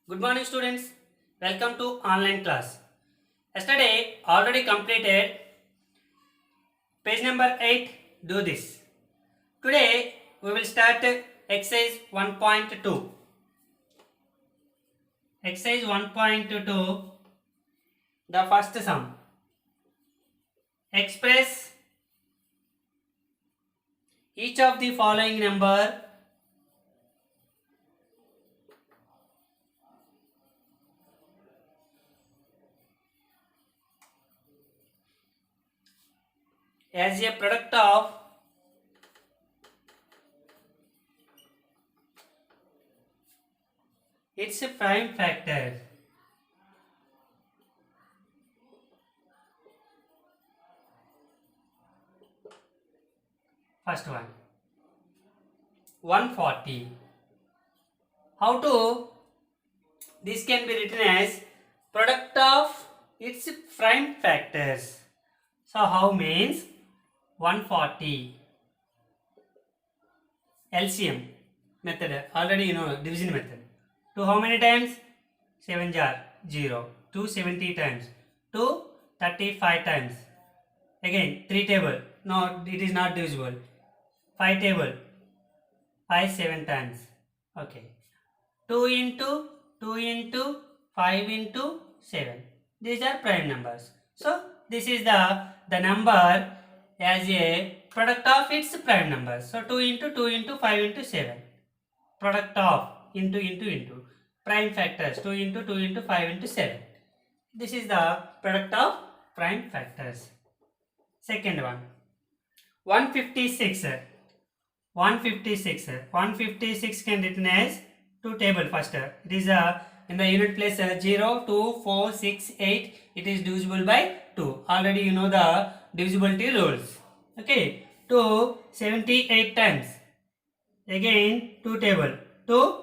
Good morning students. Welcome to online class. Yesterday already completed page number 8. Do this. Today we will start exercise 1.2. Exercise 1.2, the first sum. Express each of the following number as a product of its prime factor. First one, 140. How to? This can be written as product of its prime factors. So how means 140 LCM method, already you know division method. To how many times? 7 jar 0. 270 times. 235 times. Again 3 table. No, it is not divisible. 5 table. 5 7 times. Okay. 2 into 2 into 5 into 7. These are prime numbers. So this is the number as a product of its prime numbers. So 2 into 2 into 5 into 7. Product of into prime factors 2 into 2 into 5 into 7. This is the product of prime factors. Second one, 156. 156. 156 can written as 2 table first. It is in the unit place 0, 2, 4, 6, 8. It is divisible by 2. Already you know the divisibility rules. Okay. 2 78 times. Again 2 table. 2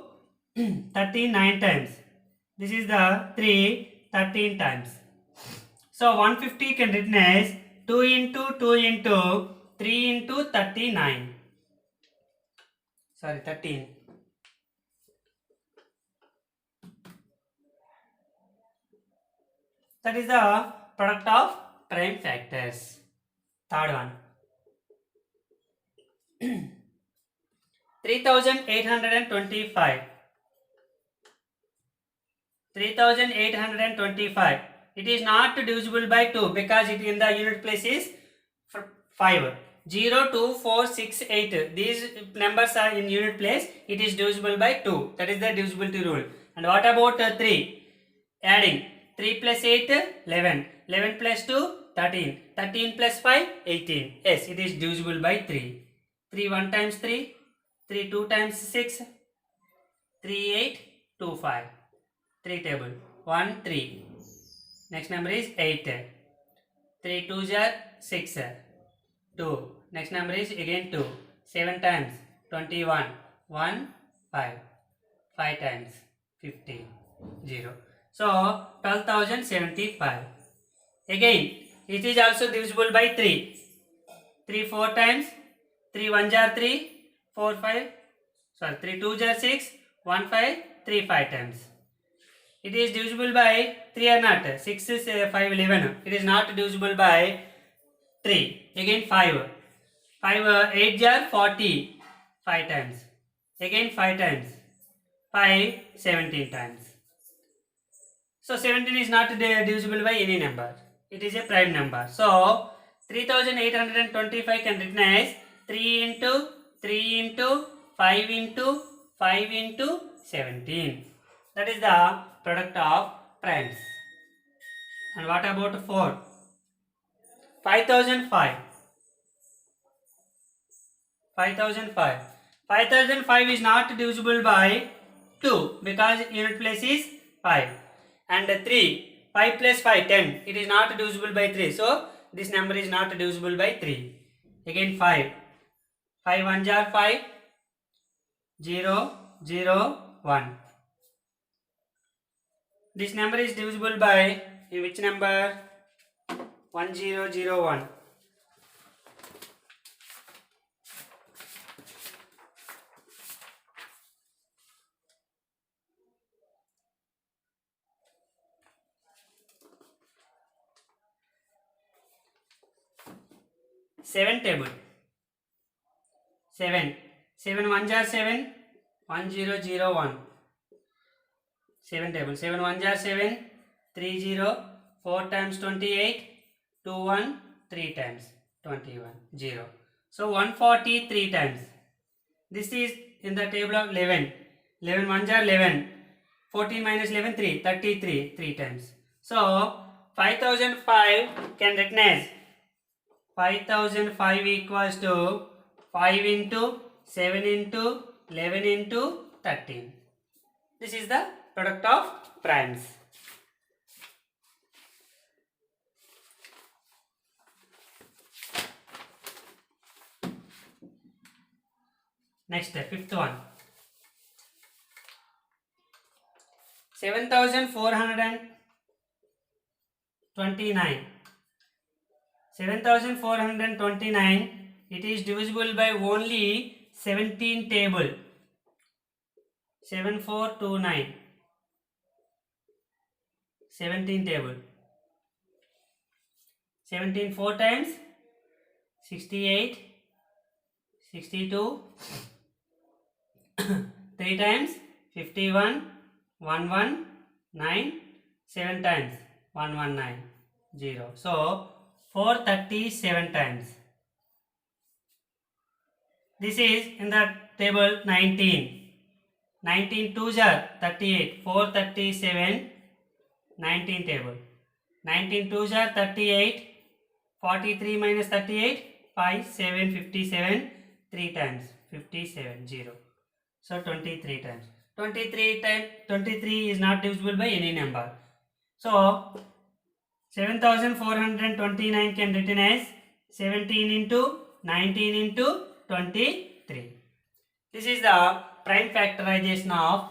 39 times. This is the 3 13 times. So 150 can written as 2 into 2 into 3 into 39. Sorry, 13. That is the product of prime factors. Third one. 3825. 3825. It is not divisible by 2 because it in the unit place is 5. 0, 2, 4, 6, 8. These numbers are in unit place. It is divisible by 2. That is the divisibility rule. And what about 3? Adding 3 plus 8, 11. 11 plus 2, 13. 13 plus 5, 18. Yes, it is divisible by 3. 3 1 times 3. 3 2 times 6. 3 8 2 5. 3 table. 1 3. Next number is 8. 3 2s are 6. 2. Next number is again 2. 7 times 21. 1 5. 5 times 50. 0. So 12,075. Again it is also divisible by 3. 3 4 times. 3 1s are 3. 4 5. Sorry, 3 2s are 6. 1 5. 3 5 times. It is divisible by 3 or not? 6 is 5 11. It is not divisible by 3. Again 5. 5 8 jar 40. 5 times. Again 5 times. 5 17 times. So 17 is not divisible by any number. It is a prime number. So 3825 can written as 3 into 3 into 5 into 5 into 17. That is the product of primes. And what about 4? 5005. 5005. 5005 is not divisible by 2 because unit place is 5. And 3. 5 plus 5, 10. It is not divisible by 3. So this number is not divisible by 3. Again 5. 5 1 jar 5. 0 0 1. This number is divisible by which number? 1001. 7 table. 7. 7 1s are 7. 1001. 7 table. 7 1s are 7. 30. 4 times 28. 2 1. 3 times 21. 0. So 143 times. This is in the table of 11. 11 1s are 11. 14 minus 11 3. 33 3 times. So 5005 can written as 5005 equals to 5 into 7 into 11 into 13. This is the product of primes. Next, the fifth one. 7429. 7429, it is divisible by only 17 table. 7429. 17 table. 17 4 times 68. 62. 3 times 51. 119. 7 times 119. 0. So 437 times. This is in the table 19. 19 2s are 38. 437. 19 table. 19 2s are 38. 43 minus 38. 5 7 57. 3 times 57. 0. So 23 times. 23 is not divisible by any number. So 7429 can written as 17 into 19 into 23. This is the prime factorization of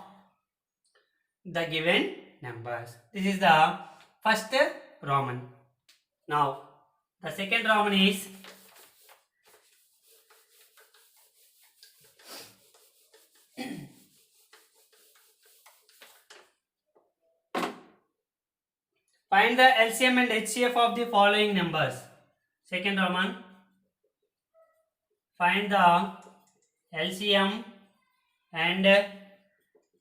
the given numbers. This is the first Roman. Now the second Roman is find the LCM and HCF of the following numbers. Second Roman. Find the LCM and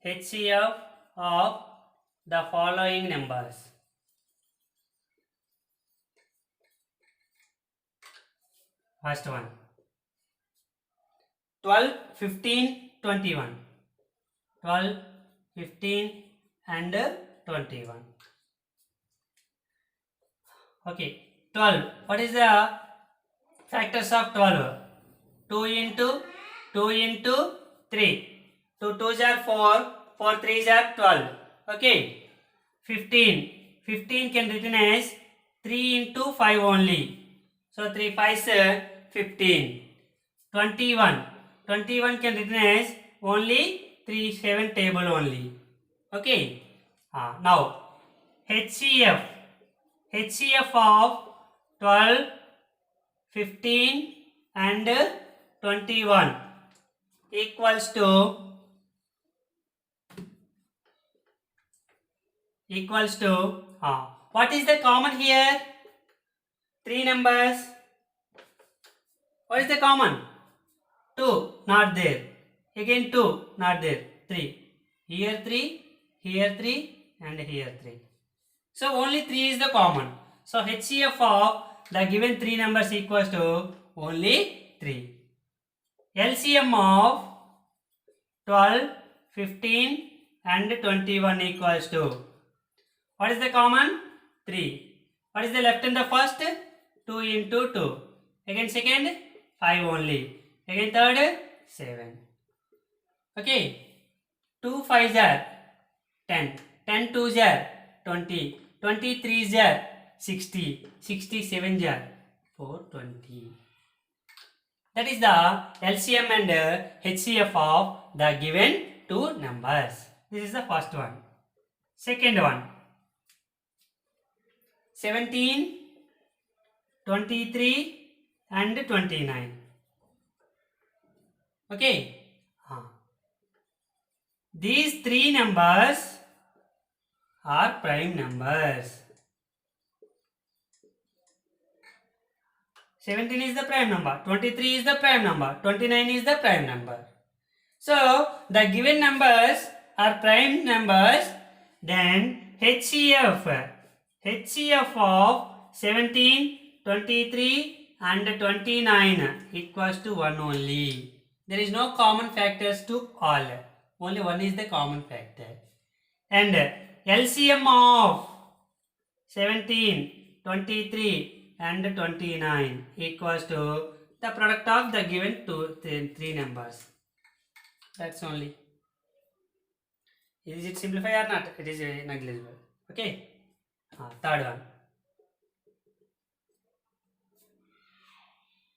HCF of the following numbers. First one. 12, 15, 21. 12, 15 and 21. Okay, 12. What is the factors of 12? 2 into 3. 2 2s are 4. 4 3s are 12. Okay. 15. 15 can written as 3 into 5 only. So 3 5s 15. 21. 21 can written as only 3 7 table only. Okay. Now HCF. HCF of 12, 15 and 21 equals to what is the common here? 3 numbers. What is the common? 2 not there. Again 2 not there. 3. Here 3, here 3 and here 3. So only 3 is the common. So HCF of the given 3 numbers equals to only 3. LCM of 12, 15 and 21 equals to, what is the common? 3. What is the left in the first? 2 into 2. Again second, 5 only. Again third, 7. Okay. 2 5s are 10. 10 2s are 20. 23s are 60. 67s are 420. That is the LCM and HCF of the given 2 numbers. This is the first one. Second one. 17, 23 and 29. Okay. These 3 numbers are prime numbers. 17 is the prime number, 23 is the prime number, 29 is the prime number. So the given numbers are prime numbers, then HCF of 17, 23 and 29 equals to 1 only. There is no common factors to all. Only 1 is the common factor. And LCM of 17, 23 and 29 equals to the product of the given three numbers. That's only. Is it simplified or not? It is negligible. Okay. Third one.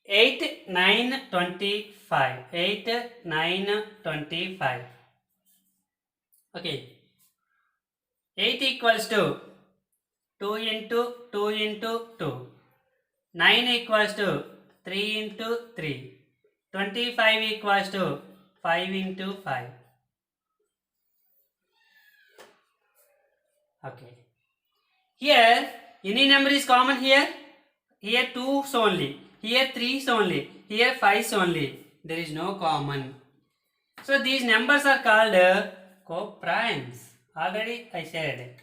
8, 9, 25. 8, 9, 25. Okay. 8 equals to 2 into 2 into 2. 9 equals to 3 into 3. 25 equals to 5 into 5. Okay. Here, any number is common here. Here 2's only. Here 3's only. Here 5's only. There is no common. So these numbers are called coprimes. Already I said.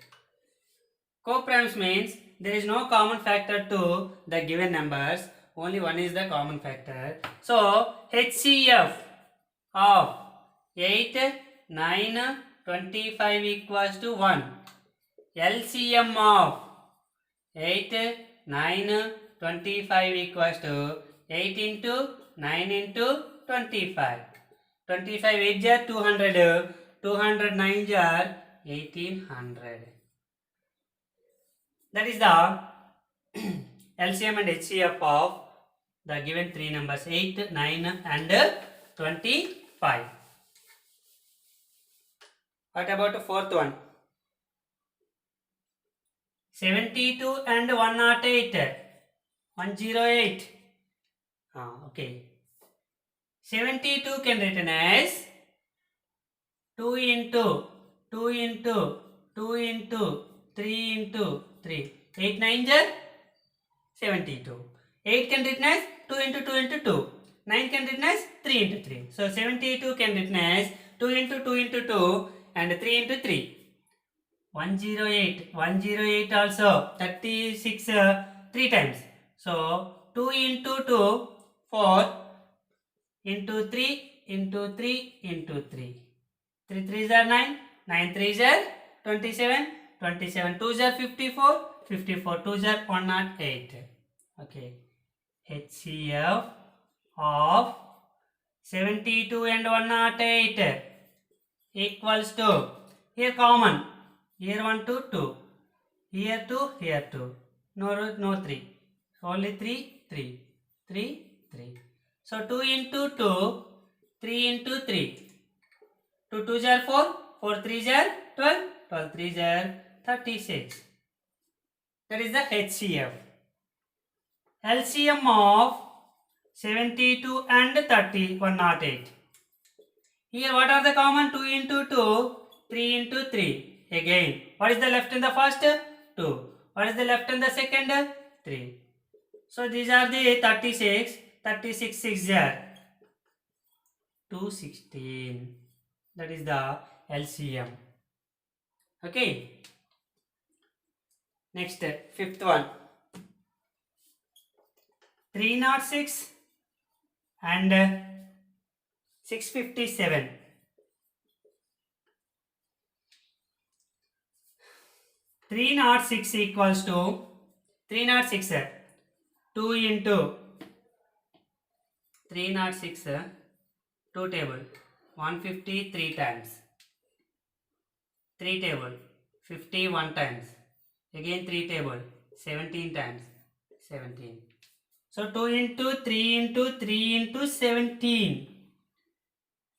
Coprimes means there is no common factor to the given numbers. Only one is the common factor. So HCF of 8, 9, 25 equals to 1. LCM of 8, 9, 25 equals to 8 into 9 into 25. 25 8 jar 200, 209 jar 1800. That is the LCM and HCF of the given three numbers 8, 9 and 25. What about the fourth one? 72 and 108. 108. Okay. 72 can written as 2 into 2 into 2 into 3 into 3. 8 9 jar 72. 8 can written as 2 into 2 into 2. 9 can written as 3 into 3. So 72 can written as 2 into 2 into 2 and 3 into 3. 108. 108 also 36 3 times. So 2 into 2 4 into 3 into 3 into 3. 3 3s are 9. 9 3s are 27. 27 2s are 54. 54 2s are 108. Okay. HCF of 72 and 108 equals to, here common, here 1 2 2, here 2, here 2, no 3, only 3 3 3 3. So 2 into 2, 3 into 3, 2 2s are 4, 4 3s are 12, 12 3s are 36. That is the HCF. LCM of 72 and 108. Here what are the common? 2 into 2, 3 into 3. Again, what is the left in the first? 2. What is the left in the second? 3. So these are the 36. 36 6 are 216. That is the LCM. Okay. Next, fifth one. 306 and 657. 306 equals to 306 2 into 306 2 table 153 times, 3 table 51 times, again 3 table 17 times, 17. So 2 into 3 into 3 into 17.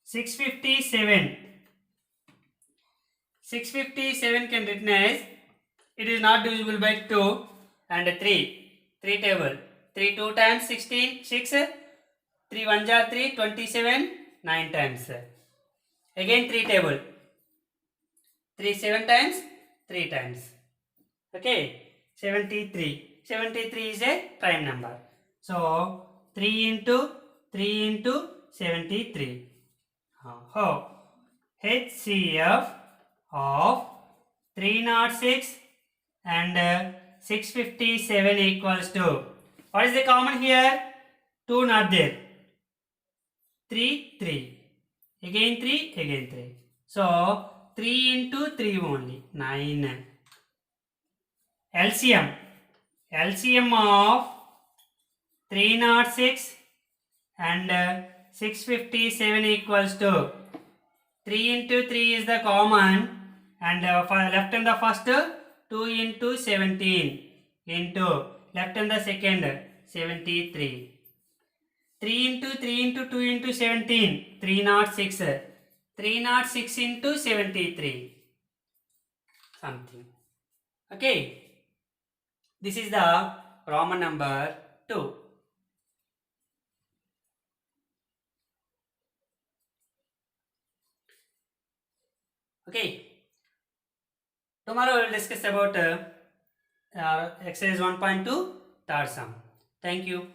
657. 657 can written as, it is not divisible by 2 and 3. 3 table. 3 2 times 16, 6. 3 1 jar 3, 27, 9 times. Again 3 table. 3 7 times, 3 times. Okay. 73. 73 is a prime number. So 3 into 73. HCF of 306 and 657 equals to, what is the common here? 2 not there. 3, 3. Again 3, again 3. So 3 into 3 only, 9. LCM of 306 and 657 equals to, 3 into 3 is the common, and left in the first 2 into 17 into left in the second 73. 3 into 3 into 2 into 17, 306. 306 into 73. Something. Okay. This is the Roman number 2. Okay. Tomorrow we will discuss about exercise 1.2 third sum. Thank you.